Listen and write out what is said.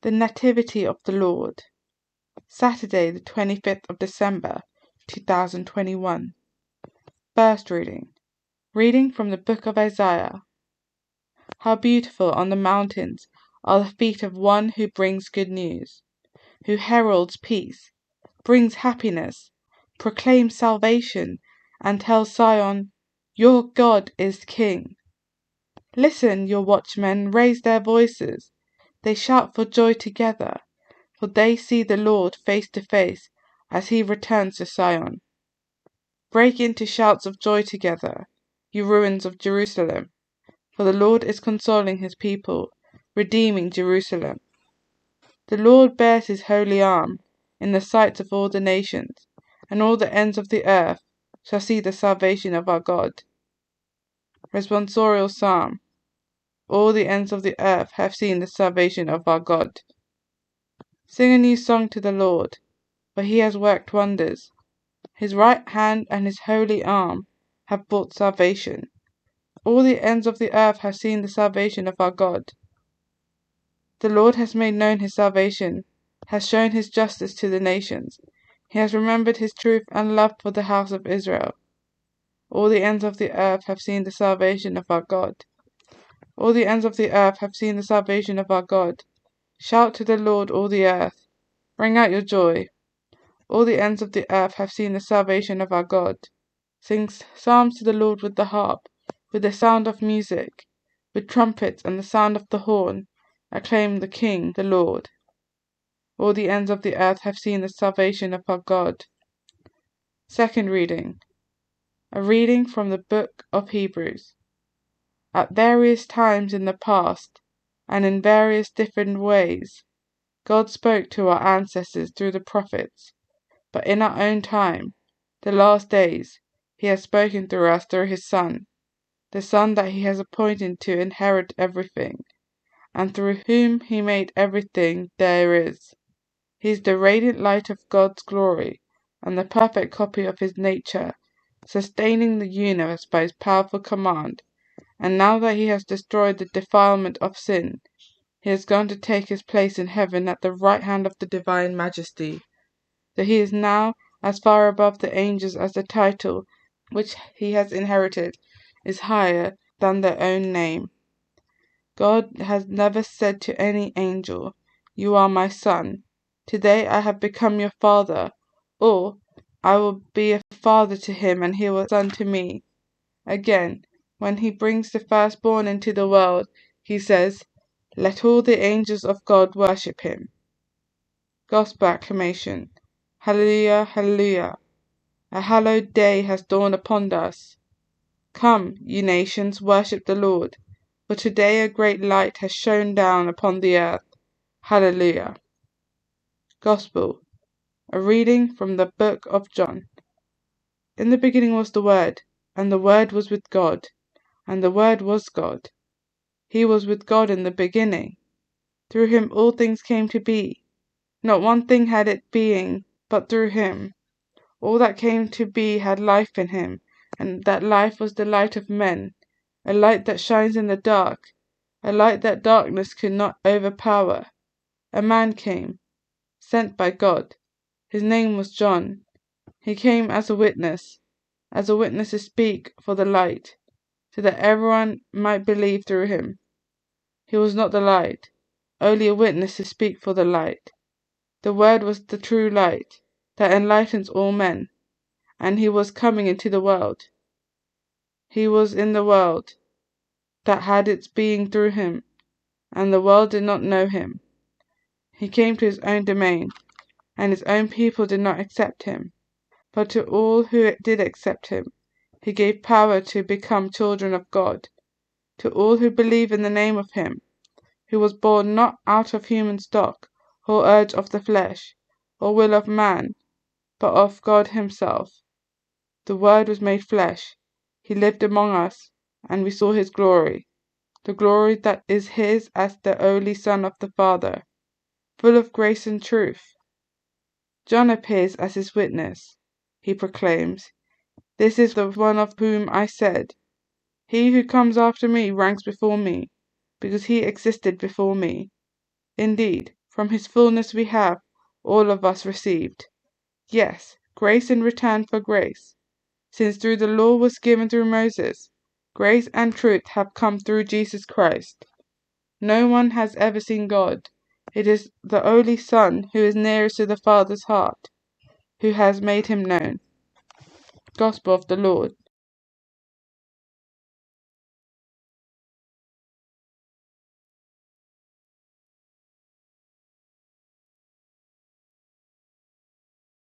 The Nativity of the Lord, Saturday, the 25th of December, 2021. First reading from the book of Isaiah. How beautiful on the mountains are the feet of one who brings good news, who heralds peace, brings happiness, proclaims salvation, and tells Zion, "Your God is King." Listen, your watchmen raise their voices. They shout for joy together, for they see the Lord face to face as he returns to Zion. Break into shouts of joy together, you ruins of Jerusalem, for the Lord is consoling his people, redeeming Jerusalem. The Lord bears his holy arm in the sight of all the nations, and all the ends of the earth shall see the salvation of our God. Responsorial Psalm. All the ends of the earth have seen the salvation of our God. Sing a new song to the Lord, for he has worked wonders. His right hand and his holy arm have brought salvation. All the ends of the earth have seen the salvation of our God. The Lord has made known his salvation, has shown his justice to the nations. He has remembered his truth and love for the house of Israel. All the ends of the earth have seen the salvation of our God. All the ends of the earth have seen the salvation of our God. Shout to the Lord, all the earth. Bring out your joy. All the ends of the earth have seen the salvation of our God. Sing psalms to the Lord with the harp, with the sound of music, with trumpets and the sound of the horn. Acclaim the King, the Lord. All the ends of the earth have seen the salvation of our God. Second reading. A reading from the book of Hebrews. At various times in the past, and in various different ways, God spoke to our ancestors through the prophets, but in our own time, the last days, he has spoken through us through his Son, the Son that he has appointed to inherit everything, and through whom he made everything there is. He is the radiant light of God's glory, and the perfect copy of his nature, sustaining the universe by his powerful command. And now that he has destroyed the defilement of sin, he has gone to take his place in heaven at the right hand of the divine majesty. So he is now as far above the angels as the title which he has inherited is higher than their own name. God has never said to any angel, "You are my son. Today I have become your father," or "I will be a father to him and he will be a son to me." Again, when he brings the firstborn into the world, he says, "Let all the angels of God worship him." Gospel acclamation. Hallelujah, hallelujah. A hallowed day has dawned upon us. Come, you nations, worship the Lord, for today a great light has shone down upon the earth. Hallelujah. Gospel. A reading from the book of John. In the beginning was the Word, and the Word was with God, and the Word was God. He was with God in the beginning. Through him all things came to be. Not one thing had it being but through him. All that came to be had life in him, and that life was the light of men, a light that shines in the dark, a light that darkness could not overpower. A man came, sent by God. His name was John. He came as a witness to speak for the light, so that everyone might believe through him. He was not the light, only a witness to speak for the light. The Word was the true light that enlightens all men, and he was coming into the world. He was in the world, that had its being through him, and the world did not know him. He came to his own domain, and his own people did not accept him. But to all who did accept him, he gave power to become children of God, to all who believe in the name of him, who was born not out of human stock, or urge of the flesh, or will of man, but of God himself. The Word was made flesh. He lived among us, and we saw his glory, the glory that is his as the only Son of the Father, full of grace and truth. John appears as his witness. He proclaims, "This is the one of whom I said, 'He who comes after me ranks before me, because he existed before me.' Indeed, From his fullness we have, all of us, received. Yes, grace in return for grace. Since through the law was given through Moses, grace and truth have come through Jesus Christ. No one has ever seen God. It is the only Son who is nearest to the Father's heart, who has made him known. Gospel of the Lord.